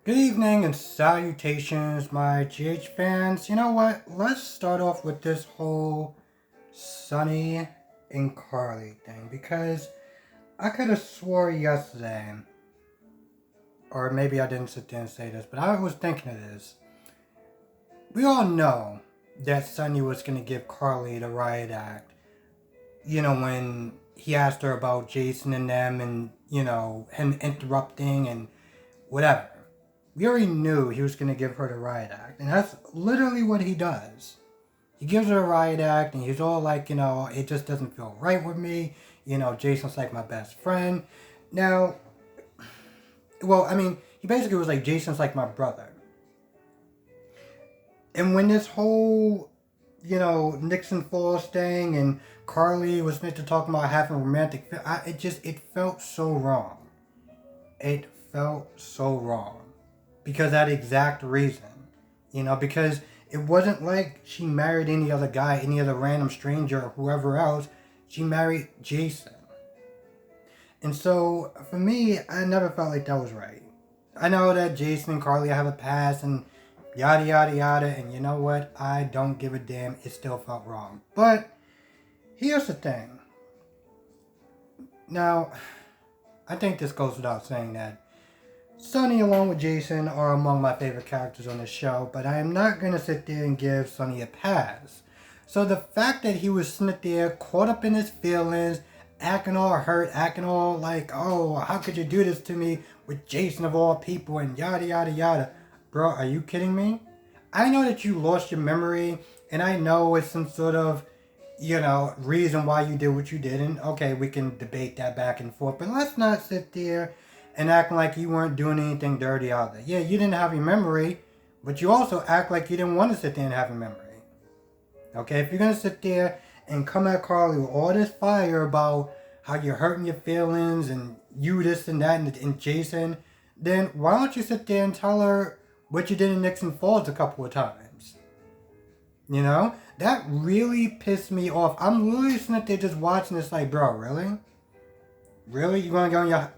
Good evening and salutations, my GH fans. You know what? Let's start off with this whole Sunny and Carly thing because I could have swore yesterday, or maybe I didn't sit there and say this, but I was thinking of this. We all know that Sunny was going to give Carly the riot act, when he asked her about Jason and them and, him interrupting and whatever. We already knew he was going to give her the riot act, and that's literally what he does. He gives her a riot act, and he's all like, it just doesn't feel right with me. Jason's like my best friend. Now, he basically was like, Jason's like my brother. And when this whole, Nixon Falls thing and Carly was meant to talk about having a romantic, it felt so wrong. It felt so wrong. Because that exact reason. Because it wasn't like she married any other guy, any other random stranger or whoever else. She married Jason. And so, for me, I never felt like that was right. I know that Jason and Carly have a past and yada yada yada, and you know what? I don't give a damn. It still felt wrong. But, here's the thing. Now, I think this goes without saying that Sunny, along with Jason, are among my favorite characters on the show, but I am not going to sit there and give Sunny a pass. So the fact that he was sitting there, caught up in his feelings, acting all hurt, acting all like, oh, how could you do this to me with Jason of all people, and yada yada yada. Bro, are you kidding me? I know that you lost your memory, and I know it's some sort of, reason why you did what you did, and okay, we can debate that back and forth, but let's not sit there and acting like you weren't doing anything dirty out there. Yeah, you didn't have your memory, but you also act like you didn't want to sit there and have a memory. Okay, if you're gonna sit there and come at Carly with all this fire about how you're hurting your feelings and you this and that and Jason, then why don't you sit there and tell her what you did in Nixon Falls a couple of times? That really pissed me off. I'm literally sitting there just watching this like, bro, really? Really? You gonna go on your...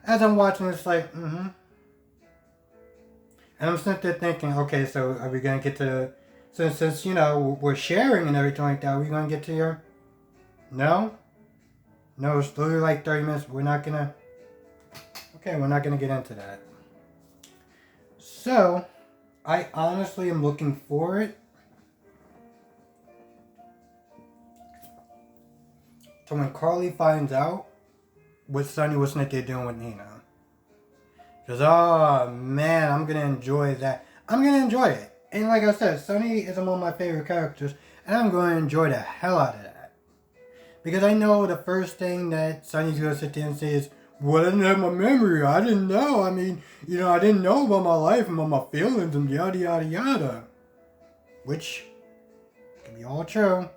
As I'm watching this like, mm-hmm. And I'm sitting there thinking, okay, so are we gonna get to... Since we're sharing and everything like that, are we gonna get to your... No? No, it's literally like 30 minutes. We're not gonna... Okay, we're not gonna get into that. So, I honestly am looking forward to when Carly finds out what Sunny was sitting there doing with Nina. Because, oh man, I'm gonna enjoy that. I'm gonna enjoy it. And like I said, Sunny is among my favorite characters, and I'm going to enjoy the hell out of that. Because I know the first thing that Sunny's going to sit there and say is, well, I didn't have my memory. I didn't know. I mean, I didn't know about my life and about my feelings and yada yada yada. Which can be all true.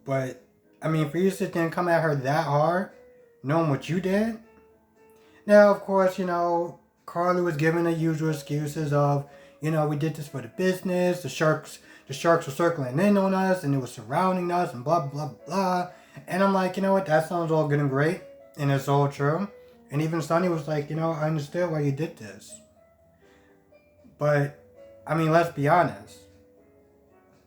But, I mean, for you to sit there and come at her that hard, knowing what you did. Now, of course, Carly was given the usual excuses of, we did this for the business. The sharks were circling in on us, and it was surrounding us, and blah blah blah. And I'm like, you know what? That sounds all good and great, and it's all true. And even Sonny was like, I understand why you did this, but I mean, let's be honest.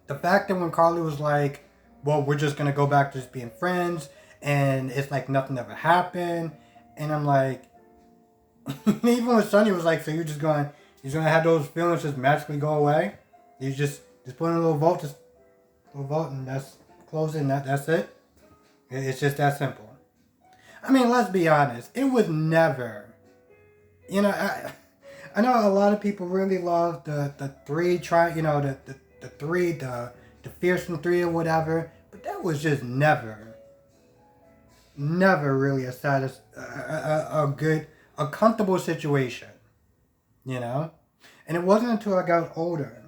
The fact that when Carly was like, well, we're just gonna go back to just being friends, and it's like nothing ever happened, and I'm like, even when Sonny was like, so you're gonna have those feelings just magically go away? You just put in a little vote, and that's closing. That's it. It's just that simple. I mean, let's be honest. It was never. I know a lot of people really love the three try. The three the fearsome three or whatever, but that was just never really a good a comfortable situation. You know, and it wasn't until I got older.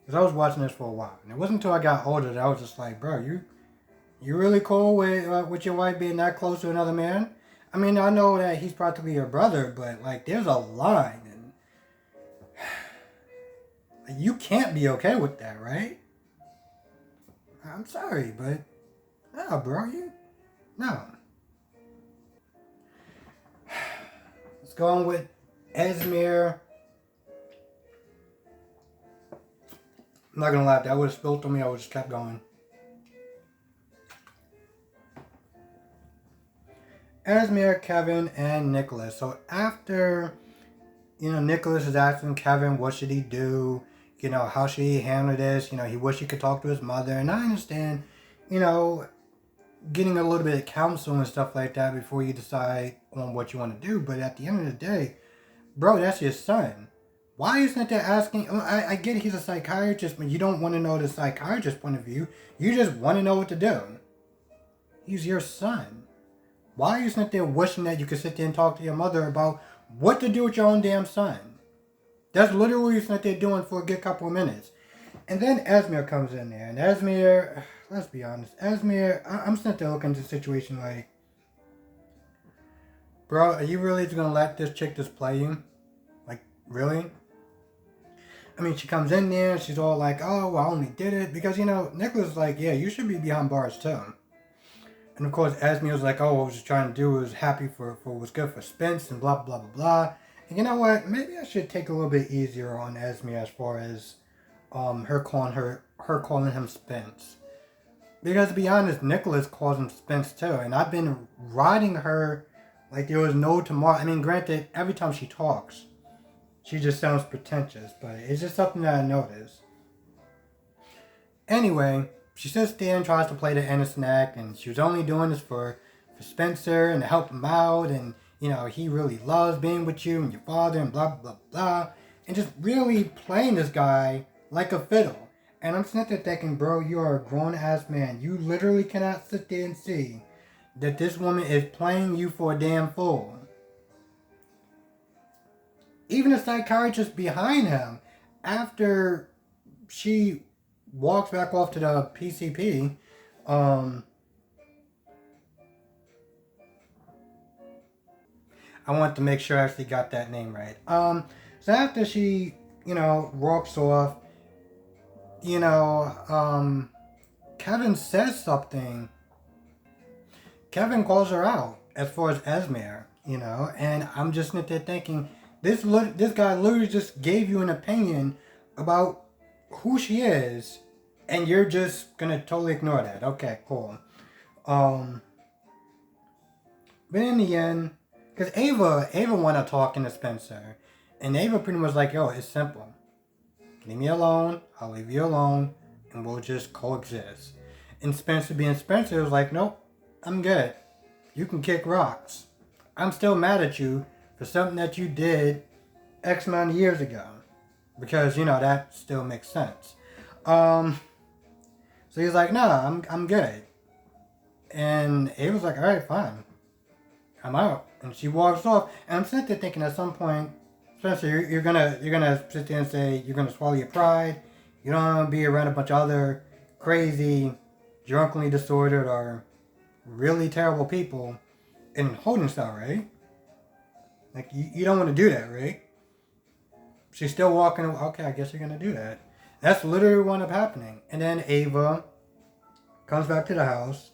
Because I was watching this for a while. And it wasn't until I got older that I was just like, bro, you really cool with your wife being that close to another man? I mean, I know that he's practically your brother, but like, there's a line, and you can't be okay with that, right? I'm sorry, but no, bro, no. Let's go on with Esmere. I'm not gonna lie, if that would have spilled on me, I would have just kept going. Esmere, Kevin, and Nicholas. So after, Nicholas is asking Kevin what should he do, how should he handle this, he wished he could talk to his mother. And I understand, getting a little bit of counsel and stuff like that before you decide on what you want to do. But at the end of the day, bro, that's your son. Why isn't that asking? I get he's a psychiatrist, but you don't want to know the psychiatrist's point of view. You just want to know what to do. He's your son. Why isn't there wishing that you could sit there and talk to your mother about what to do with your own damn son? That's literally what they're doing for a good couple of minutes. And then Esmere comes in there. And Esmere, let's be honest, Esmere, I'm sitting there looking at the situation like, bro, are you really just going to let this chick just play you? Like, really? I mean, she comes in there, she's all like, oh, well, I only did it. Because, Nicholas is like, yeah, you should be behind bars too. And of course, Esmere was like, oh, what I was just trying to do was happy for what's good for Spence and blah, blah, blah, blah. And you know what? Maybe I should take a little bit easier on Esmere as far as her calling him Spence. Because to be honest, Nicholas calls him Spence too. And I've been riding her like there was no tomorrow. I mean, granted, every time she talks, she just sounds pretentious. But it's just something that I noticed. Anyway, she sits there and tries to play the innocent act, and she was only doing this for Spencer and to help him out, and he really loves being with you and your father and blah blah blah, and just really playing this guy like a fiddle. And I'm sitting there thinking, bro, you are a grown ass man. You literally cannot sit there and see that this woman is playing you for a damn fool. Even the psychiatrist behind him, after she walks back off to the PCP. I want to make sure I actually got that name right. So after she, walks off, Kevin says something. Kevin calls her out as far as Esmere, and I'm just sitting there thinking, this guy literally just gave you an opinion about who she is, and you're just gonna totally ignore that. Okay, cool. But in the end, because Ava wanna talk to Spencer, and Ava pretty much like, yo, it's simple. Leave me alone, I'll leave you alone, and we'll just coexist. And Spencer being Spencer was like, nope, I'm good. You can kick rocks. I'm still mad at you for something that you did X amount of years ago. Because, that still makes sense. So he's like, nah, I'm good. And Ava's like, alright, fine. I'm out. And she walks off. And I'm sitting there thinking at some point, Spencer, you're gonna sit there and say you're gonna swallow your pride. You don't want to be around a bunch of other crazy, drunkenly disordered, or really terrible people in holding cell, right? Like, you don't want to do that, right? She's still walking. Okay, I guess you're going to do that. That's literally what ended up happening. And then Ava comes back to the house.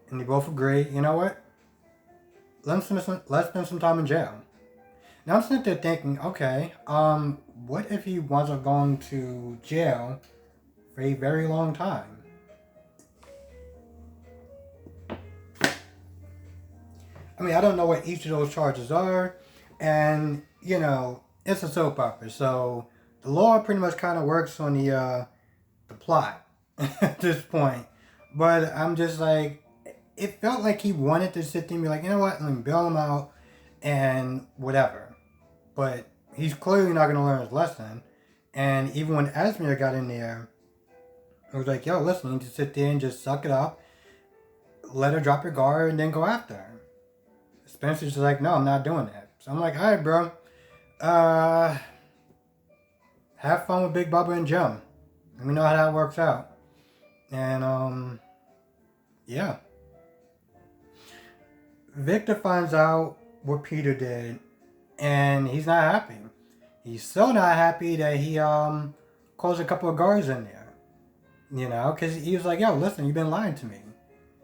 And they both agree, you know what? Let's spend some time in jail. Now I'm sitting there thinking, okay, what if he winds up going to jail for a very long time? I mean, I don't know what each of those charges are. And, it's a soap opera, so the law pretty much kind of works on the plot at this point. But I'm just like, it felt like he wanted to sit there and be like, you know what, let me bail him out and whatever. But he's clearly not going to learn his lesson. And even when Esmere got in there, it was like, yo, listen, you need to sit there and just suck it up, let her drop her guard, and then go after her. Spencer's just like, no, I'm not doing that. So I'm like, all right, bro. Have fun with Big Bubba and Jim. Let me know how that works out. And, yeah. Victor finds out what Peter did, and he's not happy. He's so not happy that he, calls a couple of guards in there. Because he was like, yo, listen, you've been lying to me.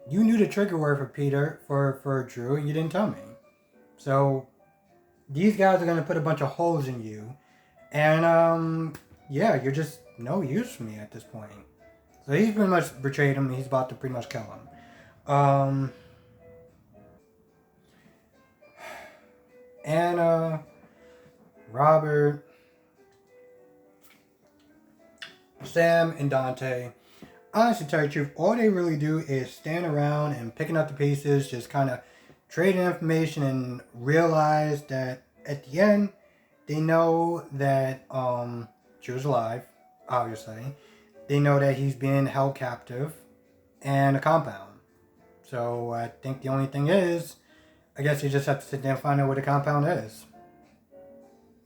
You knew the trigger word for Peter, for Drew, and you didn't tell me. So, these guys are gonna put a bunch of holes in you, and yeah, you're just no use for me at this point. So he's pretty much betrayed him. He's about to pretty much kill him. Anna, Robert, Sam, and Dante. Honestly, to tell you the truth, all they really do is stand around and picking up the pieces, just kind of trading information, and realize that at the end, they know that Drew's alive, obviously. They know that he's being held captive in a compound. So I think the only thing is, I guess you just have to sit there and find out where the compound is.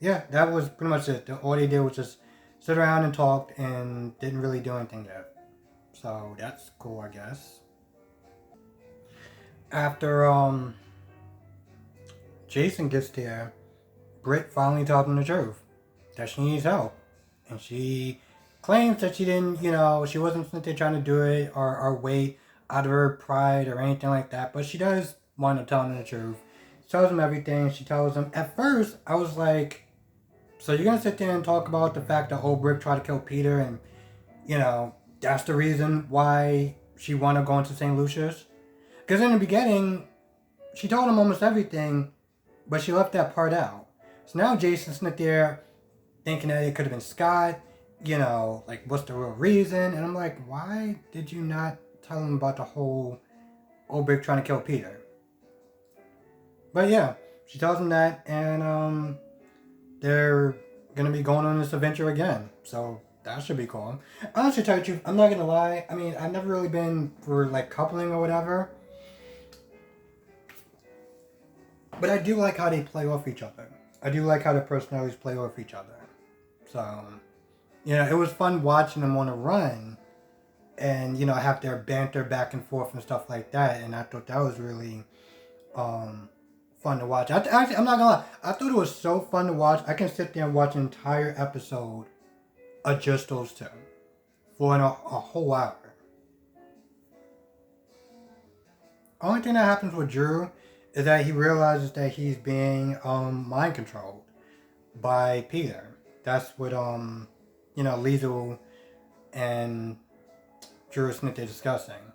Yeah, that was pretty much it. All they did was just sit around and talk and didn't really do anything yet. So that's cool, I guess. After Jason gets there, Britt finally tells him the truth, that she needs help. And she claims that she didn't, she wasn't trying to do it or wait out of her pride or anything like that. But she does want to tell him the truth. She tells him everything. She tells him, at first, I was like, so you're going to sit there and talk about the fact that old Britt tried to kill Peter and, that's the reason why she wanted to go into St. Lucius? Because in the beginning, she told him almost everything, but she left that part out. So now Jason's sitting there thinking that it could have been Scott, like what's the real reason? And I'm like, why did you not tell him about the whole old Brick trying to kill Peter? But yeah, she tells him that, and they're gonna be going on this adventure again. So that should be cool. Honestly, to tell you the truth, I'm not gonna lie. I mean, I've never really been for like coupling or whatever. But I do like how they play off each other. I do like how their personalities play off each other. So, it was fun watching them on a run and, have their banter back and forth and stuff like that. And I thought that was really fun to watch. Actually, I'm not gonna lie. I thought it was so fun to watch. I can sit there and watch an entire episode of just those two for a whole hour. Only thing that happens with Drew is that he realizes that he's being mind controlled by Peter. That's what Liesl and Drew Smith are discussing.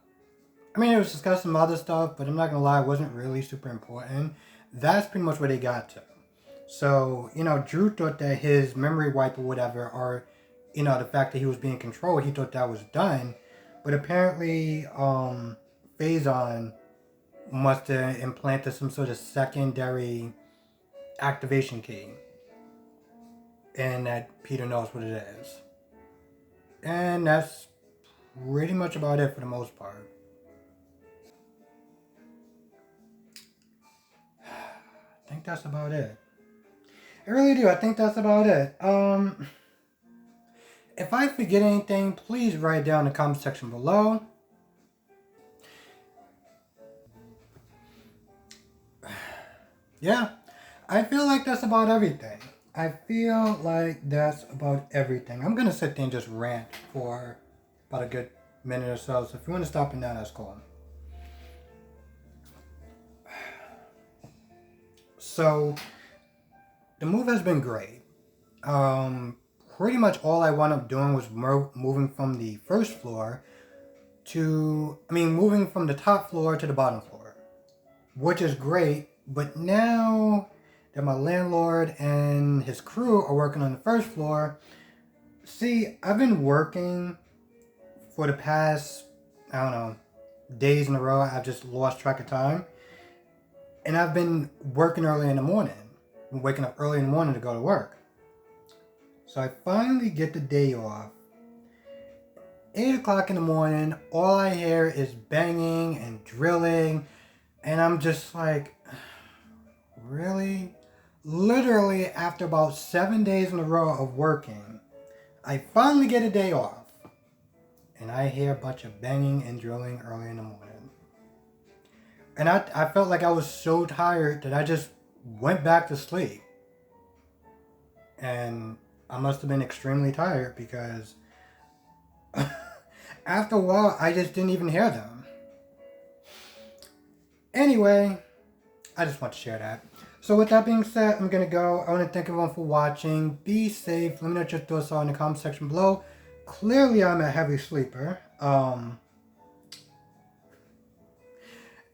I mean, it was discussing some other stuff, but I'm not gonna lie, it wasn't really super important. That's pretty much where they got to. So, Drew thought that his memory wipe or whatever, or the fact that he was being controlled, he thought that was done. But apparently, Phazon must have implanted some sort of secondary activation key. And that Peter knows what it is. And that's pretty much about it for the most part. I think that's about it. I really do. I think that's about it. If I forget anything, please write it down in the comment section below. Yeah, I feel like that's about everything. I'm going to sit there and just rant for about a good minute or so. So if you want to stop it now, that's cool. So, the move has been great. Pretty much all I wound up doing was moving from the first floor moving from the top floor to the bottom floor. Which is great, but now that my landlord and his crew are working on the first floor, see, I've been working for the past, days in a row. I've just lost track of time. And I've been working early in the morning. I'm waking up early in the morning to go to work. So I finally get the day off. 8 o'clock in the morning, all I hear is banging and drilling. And I'm just like, really? Literally, after about 7 days in a row of working, I finally get a day off. And I hear a bunch of banging and drilling early in the morning. And I felt like I was so tired that I just went back to sleep. And I must have been extremely tired because after a while, I just didn't even hear them. Anyway, I just want to share that. So with that being said, I'm going to go. I want to thank everyone for watching. Be safe. Let me know what your thoughts are in the comment section below. Clearly, I'm a heavy sleeper.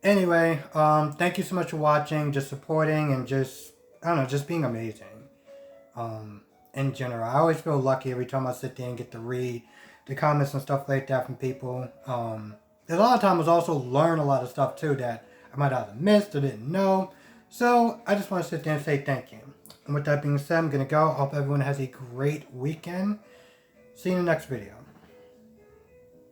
Anyway, thank you so much for watching, just supporting, and just, I don't know, just being amazing. In general, I always feel lucky every time I sit there and get to read the comments and stuff like that from people. A lot of times I also learn a lot of stuff too that I might have missed or didn't know. So I just want to sit there and say thank you. And with that being said, I'm going to go. I hope everyone has a great weekend. See you in the next video.